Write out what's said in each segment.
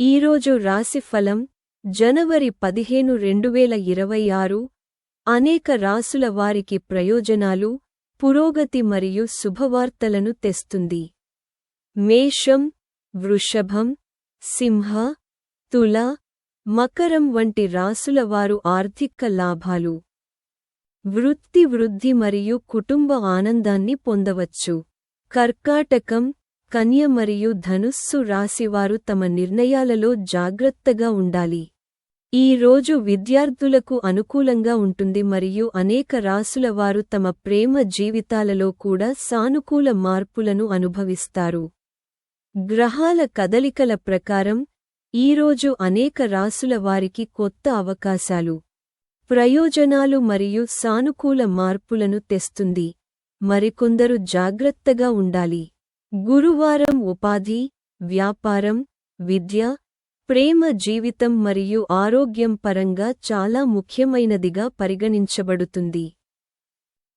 ఈరోజు రాశిఫలం జనవరి 15, 2026 అనేక రాసుల వారికి ప్రయోజనాలు, పురోగతి మరియు శుభవార్తలను తెస్తుంది. మేషం, వృషభం, సింహ, తుల, మకరం వంటి రాసుల వారు ఆర్థిక లాభాలు, వృత్తి వృద్ధి మరియు కుటుంబ ఆనందాన్ని పొందవచ్చు. కర్కాటకం, కన్య మరియు ధనుస్సు రాశివారు తమ నిర్ణయాలలో జాగ్రత్తగా ఉండాలి. ఈ రోజు విద్యార్థులకు అనుకూలంగా ఉంటుంది మరియు అనేక రాసుల వారు తమ ప్రేమ జీవితాలలో కూడా సానుకూల మార్పులను అనుభవిస్తారు. గ్రహాల కదలికల ప్రకారం ఈరోజు అనేక రాసుల వారికి కొత్త అవకాశాలు, ప్రయోజనాలు మరియు సానుకూల మార్పులను తెస్తుంది. మరికొందరు జాగ్రత్తగా ఉండాలి. గురువారం ఉపాధి, వ్యాపారం, విద్య, ప్రేమ జీవితం మరియు ఆరోగ్యం పరంగా చాలా ముఖ్యమైనదిగా పరిగణించబడుతుంది.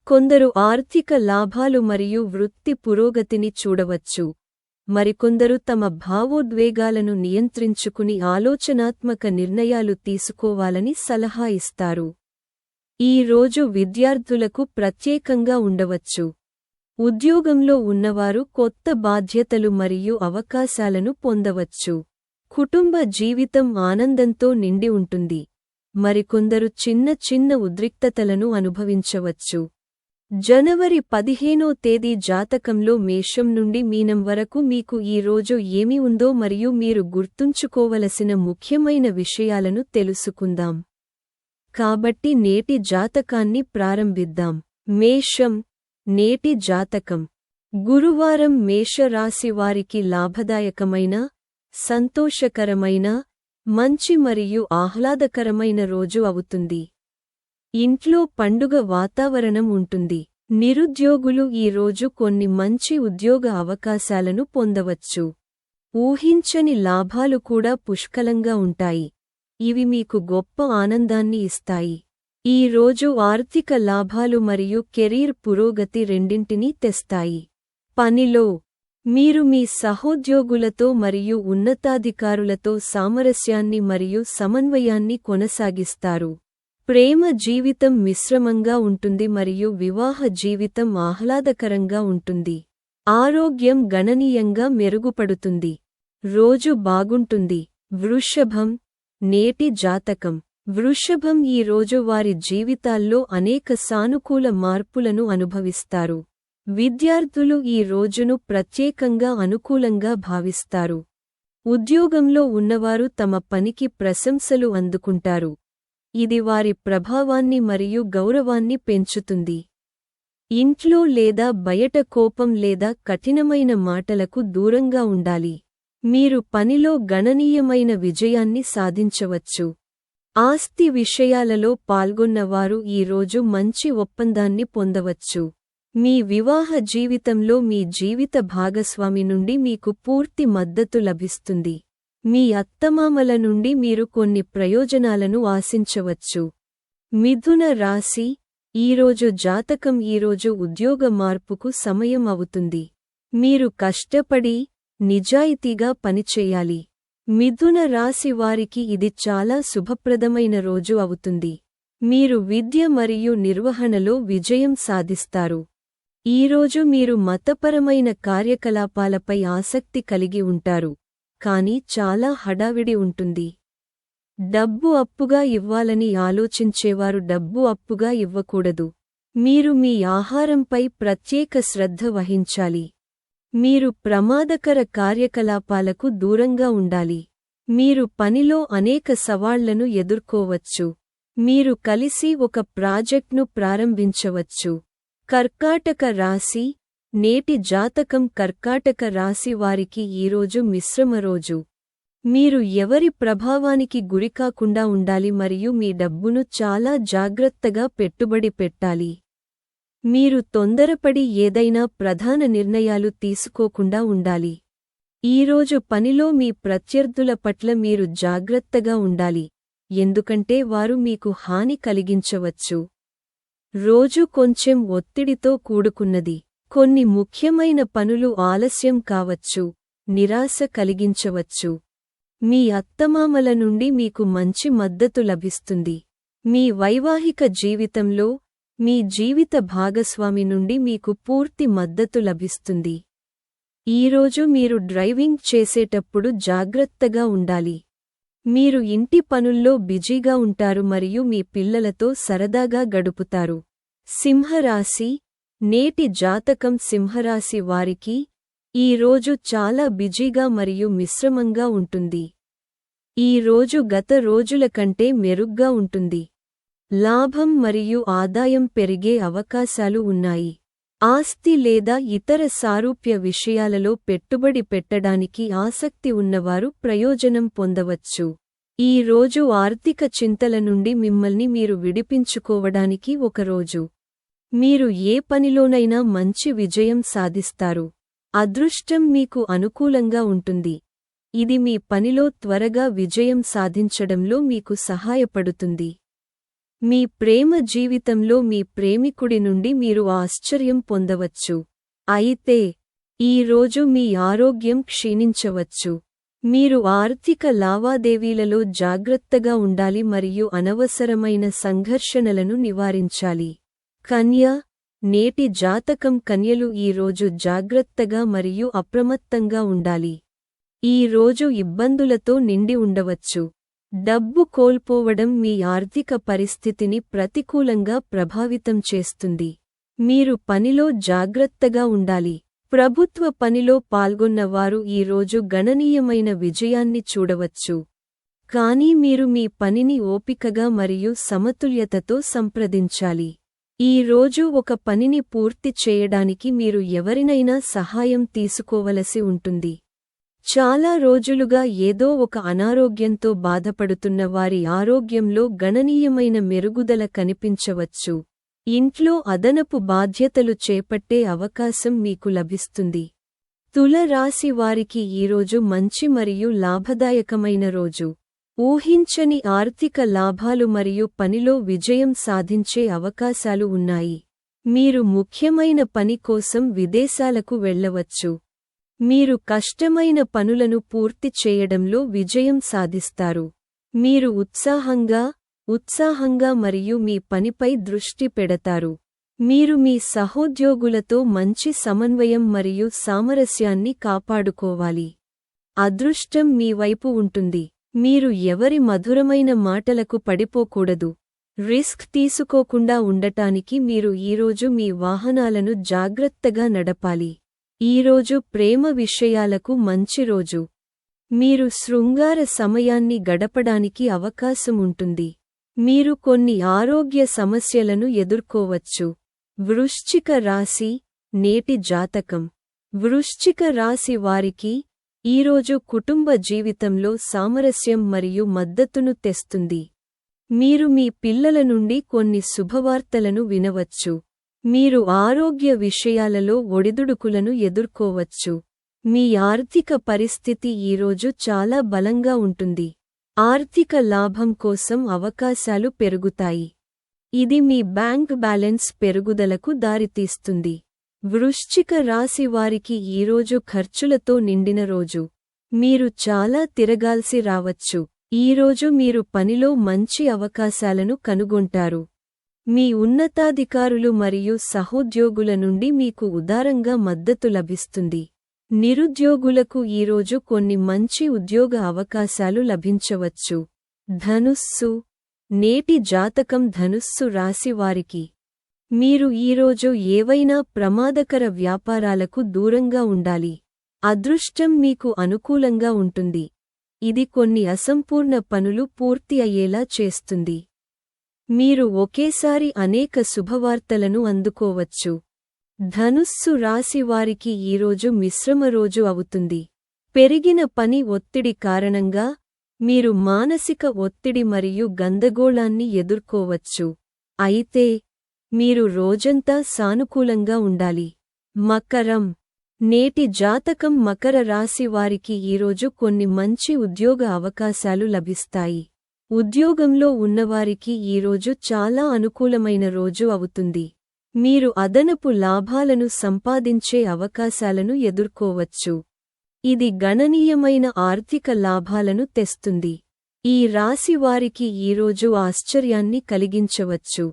కొందరు ఆర్థిక లాభాలు మరియు వృత్తి పురోగతిని చూడవచ్చు. మరికొందరు తమ భావోద్వేగాలను నియంత్రించుకుని ఆలోచనాత్మక నిర్ణయాలు తీసుకోవాలని సలహా ఇస్తారు. ఈ రోజు విద్యార్థులకు ప్రత్యేకంగా ఉండవచ్చు. ఉద్యోగంలో ఉన్నవారు కొత్త బాధ్యతలు మరియు అవకాశాలను పొందవచ్చు. కుటుంబ జీవితం ఆనందంతో నిండి ఉంటుంది. మరికొందరు చిన్న చిన్న ఉద్రిక్తతలను అనుభవించవచ్చు. జనవరి 15వ తేదీ జాతకంలో మేషం నుండి మీనం వరకు మీకు ఈ రోజు ఏమి ఉందో మరియు మీరు గుర్తుంచుకోవలసిన ముఖ్యమైన విషయాలను తెలుసుకుందాం. కాబట్టి నేటి జాతకాన్ని ప్రారంభిద్దాం. మేషం, నేటి జాతకం. గురువారం మేషరాశి వారికి లాభదాయకమైన, సంతోషకరమైన, మంచి మరియు ఆహ్లాదకరమైన రోజు అవుతుంది. ఇంట్లో పండుగ వాతావరణం ఉంటుంది. నిరుద్యోగులు ఈ రోజు కొన్ని మంచి ఉద్యోగ అవకాశాలను పొందవచ్చు. ఊహించని లాభాలు కూడా పుష్కలంగా ఉంటాయి. ఇవి మీకు గొప్ప ఆనందాన్ని ఇస్తాయి. ఈ రోజు ఆర్థిక లాభాలు మరియు కెరీర్ పురోగతి రెండింటినీ తెస్తాయి. పనిలో మీరు మీ సహోద్యోగులతో మరియు ఉన్నతాధికారులతో సామరస్యాన్ని మరియు సమన్వయాన్ని కొనసాగిస్తారు. ప్రేమ జీవితం మిశ్రమంగా ఉంటుంది మరియు వివాహ జీవితం ఆహ్లాదకరంగా ఉంటుంది. ఆరోగ్యం గణనీయంగా మెరుగుపడుతుంది. రోజు బాగుంటుంది. వృషభం, నేటి జాతకం. వృషభం ఈ రోజు వారి జీవితాల్లో అనేక సానుకూల మార్పులను అనుభవిస్తారు. విద్యార్థులు ఈ రోజును ప్రత్యేకంగా అనుకూలంగా భావిస్తారు. ఉద్యోగంలో ఉన్నవారు తమ పనికి ప్రశంసలు అందుకుంటారు. ఇది వారి ప్రభావాన్ని మరియు గౌరవాన్ని పెంచుతుంది. ఇంట్లో లేదా బయట కోపం లేదా కఠినమైన మాటలకు దూరంగా ఉండాలి. మీరు పనిలో గణనీయమైన విజయాన్ని సాధించవచ్చు. ఆస్తి విషయాలలో పాల్గొన్నవారు ఈ రోజు మంచి ఒప్పందాన్ని పొందవచ్చు. మీ వివాహ జీవితంలో మీ జీవిత భాగస్వామి నుండి మీకు పూర్తి మద్దతు లభిస్తుంది. మీ అత్తమామల నుండి మీరు కొన్ని ప్రయోజనాలను ఆశించవచ్చు. మిథున రాశి, ఈరోజు జాతకం. ఈరోజు ఉద్యోగ మార్పుకు సమయం అవుతుంది. మీరు కష్టపడి, నిజాయితీగా పనిచేయాలి. మిథున రాశి వారికి ఇది చాలా శుభప్రదమైన రోజు అవుతుంది. మీరు విద్య మరియు నిర్వహణలో విజయం సాధిస్తారు. ఈరోజు మీరు మతపరమైన కార్యకలాపాలపై ఆసక్తి కలిగి ఉంటారు, కానీ చాలా హడావిడి ఉంటుంది. డబ్బు అప్పుగా ఇవ్వాలని ఆలోచించేవారు డబ్బు అప్పుగా ఇవ్వకూడదు. మీరు మీ ఆహారంపై ప్రత్యేక శ్రద్ధ వహించాలి. మీరు ప్రమాదకర కార్యకలాపాలకు దూరంగా ఉండాలి. మీరు పనిలో అనేక సవాళ్లను ఎదుర్కోవచ్చు. మీరు కలిసి ఒక ప్రాజెక్ట్ను ప్రారంభించవచ్చు. కర్కాటక రాశి, నేటి జాతకం. కర్కాటక రాశి వారికి ఈరోజు మిశ్రమ రోజు. మీరు ఎవరి ప్రభావానికి గురికాకుండా ఉండాలి మరియు మీ డబ్బును చాలా జాగ్రత్తగా పెట్టుబడి పెట్టాలి. మీరు తొందరపడి ఏదైనా ప్రధాన నిర్ణయాలు తీసుకోకుండా ఉండాలి. ఈరోజు పనిలో మీ ప్రత్యర్థుల పట్ల మీరు జాగ్రత్తగా ఉండాలి, ఎందుకంటే వారు మీకు హాని కలిగించవచ్చు. రోజు కొంచెం ఒత్తిడితో కూడుకున్నది. కొన్ని ముఖ్యమైన పనులు ఆలస్యం కావచ్చు, నిరాశ కలిగించవచ్చు. మీ అత్తమామల నుండి మీకు మంచి మద్దతు లభిస్తుంది. మీ వైవాహిక జీవితంలో మీ జీవిత భాగస్వామి నుండి మీకు పూర్తి మద్దతు లభిస్తుంది. ఈరోజు మీరు డ్రైవింగ్ చేసేటప్పుడు జాగ్రత్తగా ఉండాలి. మీరు ఇంటి పనుల్లో బిజీగా ఉంటారు మరియు మీ పిల్లలతో సరదాగా గడుపుతారు. సింహరాశి, నేటి జాతకం సింహరాశి వారికి ఈ రోజు చాలా బిజీగా మరియు మిశ్రమంగా ఉంటుంది. ఈ రోజు గత రోజుల కంటే మెరుగ్గా ఉంటుంది. లాభం మరియు ఆదాయం పెరిగే అవకాశాలు ఉన్నాయి. ఆస్తి లేదా ఇతర సారూప్య విషయాలలో పెట్టుబడి పెట్టడానికి ఆసక్తి ఉన్నవారు ప్రయోజనం పొందవచ్చు. ఈ రోజు ఆర్థిక చింతల నుండి మిమ్మల్ని మీరు విడిపించుకోవడానికి ఒక రోజు. మీరు ఏ పనిలోనైనా మంచి విజయం సాధిస్తారు. అదృష్టం మీకు అనుకూలంగా ఉంటుంది. ఇది మీ పనిలో త్వరగా విజయం సాధించడంలో మీకు సహాయపడుతుంది. మీ ప్రేమ జీవితంలో మీ ప్రేమికుడి నుండి మీరు ఆశ్చర్యం పొందవచ్చు. అయితే ఈ రోజు మీ ఆరోగ్యం క్షీణించవచ్చు. మీరు ఆర్థిక లావాదేవీలలో జాగ్రత్తగా ఉండాలి మరియు అనవసరమైన సంఘర్షణలను నివారించాలి. కన్య, నేటి జాతకం కన్యలు ఈ రోజు జాగ్రత్తగా మరియు అప్రమత్తంగా ఉండాలి. ఈ రోజు ఇబ్బందులతో నిండి ఉండవచ్చు. డబ్బు కోల్పోవడం మీ ఆర్థిక పరిస్థితిని ప్రతికూలంగా ప్రభావితం చేస్తుంది. మీరు పనిలో జాగ్రత్తగా ఉండాలి. ప్రభుత్వ పనిలో పాల్గొన్నవారు ఈ రోజు గణనీయమైన విజయాన్ని చూడవచ్చు. కానీ మీరు మీ పనిని ఓపికగా మరియు సమతుల్యతతో సంప్రదించాలి. ఈ రోజు ఒక పనిని పూర్తి చేయడానికి మీరు ఎవరినైనా సహాయం తీసుకోవలసి ఉంటుంది. చాలా రోజులుగా ఏదో ఒక అనారోగ్యంతో బాధపడుతున్న వారి ఆరోగ్యంలో గణనీయమైన మెరుగుదల కనిపించవచ్చు. ఇంట్లో అదనపు బాధ్యతలు చేపట్టే అవకాశం మీకు లభిస్తుంది. తుల రాశి వారికి ఈరోజు మంచి మరియు లాభదాయకమైన రోజు. ఊహించని ఆర్థిక లాభాలు మరియు పనిలో విజయం సాధించే అవకాశాలు ఉన్నాయి. మీరు ముఖ్యమైన పని కోసం విదేశాలకు వెళ్ళవచ్చు. మీరు కష్టమైన పనులను పూర్తి చేయడంలో విజయం సాధిస్తారు. మీరు ఉత్సాహంగా మరియు మీ పనిపై దృష్టి పెడతారు. మీరు మీ సహోద్యోగులతో మంచి సమన్వయం మరియు సామరస్యాన్ని కాపాడుకోవాలి. అదృష్టం మీ వైపు ఉంటుంది. మీరు ఎవరి మధురమైన మాటలకు పడిపోకూడదు. రిస్క్ తీసుకోకుండా ఉండటానికి మీరు ఈరోజు మీ వాహనాలను జాగ్రత్తగా నడపాలి. ఈరోజు ప్రేమ విషయాలకు మంచి రోజు. మీరు శృంగార సమయాన్ని గడపడానికి అవకాశం ఉంటుంది. మీరు కొన్ని ఆరోగ్య సమస్యలను ఎదుర్కోవచ్చు. వృశ్చిక రాశి, నేటి జాతకం. వృశ్చిక రాశి వారికి ఈరోజు కుటుంబ జీవితంలో సామరస్యం మరియు మద్దతును తెస్తుంది. మీరు మీ పిల్లల నుండి కొన్ని శుభవార్తలను వినవచ్చు. మీరు ఆరోగ్య విషయాలలో ఒడిదుడుకులను ఎదుర్కోవచ్చు. మీ ఆర్థిక పరిస్థితి ఈరోజు చాలా బలంగా ఉంటుంది. ఆర్థిక లాభం కోసం అవకాశాలు పెరుగుతాయి. ఇది మీ బ్యాంక్ బ్యాలెన్స్ పెరుగుదలకు దారితీస్తుంది. వృశ్చిక రాశి వారికి ఈరోజు ఖర్చులతో నిండిన రోజు. మీరు చాలా తిరగాల్సి రావచ్చు. ఈరోజు మీరు పనిలో మంచి అవకాశాలను కనుగొంటారు. మీ ఉన్నతాధికారులు మరియు సహోద్యోగుల నుండి మీకు ఉదారంగా మద్దతు లభిస్తుంది. నిరుద్యోగులకు ఈరోజు కొన్ని మంచి ఉద్యోగ అవకాశాలు లభించవచ్చు. ధనుస్సు, నేటి జాతకం ధనుస్సు రాశి వారికి మీరు ఈరోజు ఏవైనా ప్రమాదకర వ్యాపారాలకు దూరంగా ఉండాలి. అదృష్టం మీకు అనుకూలంగా ఉంటుంది. ఇది కొన్ని అసంపూర్ణ పనులు పూర్తి అయ్యేలా చేస్తుంది. మీరు ఒకేసారి అనేక శుభవార్తలను అందుకోవచ్చు. ధనుస్సు రాశి వారికి ఈరోజు మిశ్రమ రోజు అవుతుంది. పెరిగిన పని ఒత్తిడి కారణంగా మీరు మానసిక ఒత్తిడి మరియు గందరగోళాన్ని ఎదుర్కోవచ్చు. అయితే మీరు రోజంతా సానుకూలంగా ఉండాలి. మకరం, నేటి జాతకం మకర రాశి వారికి ఈరోజు కొన్ని మంచి ఉద్యోగ అవకాశాలు లభిస్తాయి. ఉద్యోగంలో ఉన్నవారికి ఈరోజు చాలా అనుకూలమైన రోజు అవుతుంది. మీరు అదనపు లాభాలను సంపాదించే అవకాశాలను ఎదుర్కోవచ్చు. ఇది గణనీయమైన ఆర్థిక లాభాలను తెస్తుంది. ఈ రాశి వారికి ఈరోజు ఆశ్చర్యాన్ని కలిగించవచ్చు.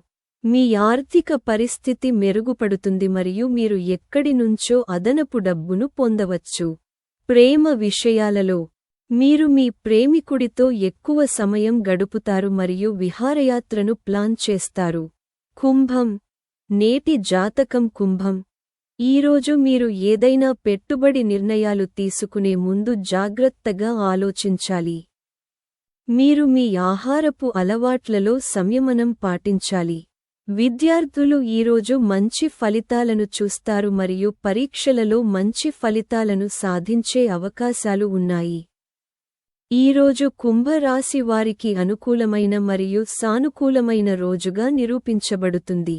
మీ ఆర్థిక పరిస్థితి మెరుగుపడుతుంది మరియు మీరు ఎక్కడి నుంచో అదనపు డబ్బును పొందవచ్చు. ప్రేమ విషయాలలో మీరు మీ ప్రేమికుడితో ఎక్కువ సమయం గడుపుతారు మరియు విహారయాత్రను ప్లాన్ చేస్తారు. కుంభం. నేటి జాతకం కుంభం. ఈరోజు మీరు ఏదైనా పెట్టుబడి నిర్ణయాలు తీసుకునే ముందు జాగ్రత్తగా ఆలోచించాలి. మీరు మీ ఆహారపు అలవాట్లలో సంయమనం పాటించాలి. విద్యార్థులు ఈరోజు మంచి ఫలితాలను చూస్తారు మరియు పరీక్షలలో మంచి ఫలితాలను సాధించే అవకాశాలు ఉన్నాయి. ఈరోజు కుంభరాశి వారికి అనుకూలమైన మరియు సానుకూలమైన రోజుగా నిరూపించబడుతుంది.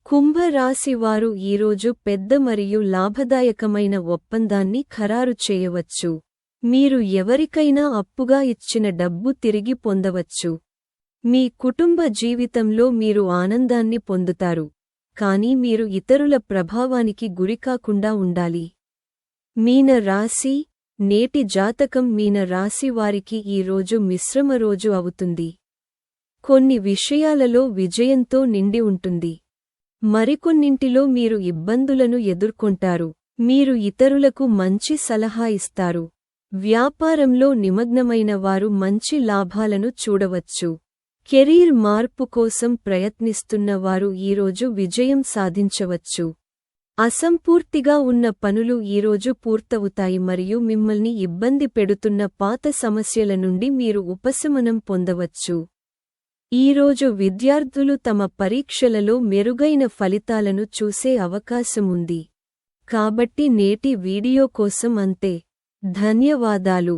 కుంభరాశి వారు ఈరోజు పెద్ద మరియు లాభదాయకమైన ఒప్పందాన్ని ఖరారు చేయవచ్చు. మీరు ఎవరికైనా అప్పుగా ఇచ్చిన డబ్బు తిరిగి పొందవచ్చు. మీ కుటుంబ జీవితంలో మీరు ఆనందాన్ని పొందుతారు, కానీ మీరు ఇతరుల ప్రభావానికి గురికాకుండా ఉండాలి. మీన రాశి. నేటి జాతకం మీన రాశి వారికి ఈ రోజు మిశ్రమ రోజు అవుతుంది. కొన్ని విషయాలలో విజయంతో నిండి ఉంటుంది. మరికొన్నింటిలో మీరు ఇబ్బందులను ఎదుర్కొంటారు. మీరు ఇతరులకు మంచి సలహా ఇస్తారు. వ్యాపారంలో నిమగ్నమైన వారు మంచి లాభాలను చూడవచ్చు. కెరీర్ మార్పు కోసం ప్రయత్నిస్తున్న వారు ఈరోజు విజయం సాధించవచ్చు. అసంపూర్తిగా ఉన్న పనులు ఈరోజు పూర్తవుతాయి మరియు మిమ్మల్ని ఇబ్బంది పెడుతున్న పాత సమస్యల నుండి మీరు ఉపశమనం పొందవచ్చు. ఈరోజు విద్యార్థులు తమ పరీక్షలలో మెరుగైన ఫలితాలను చూసే అవకాశముంది. కాబట్టి నేటి వీడియో కోసం అంతే. ధన్యవాదాలు.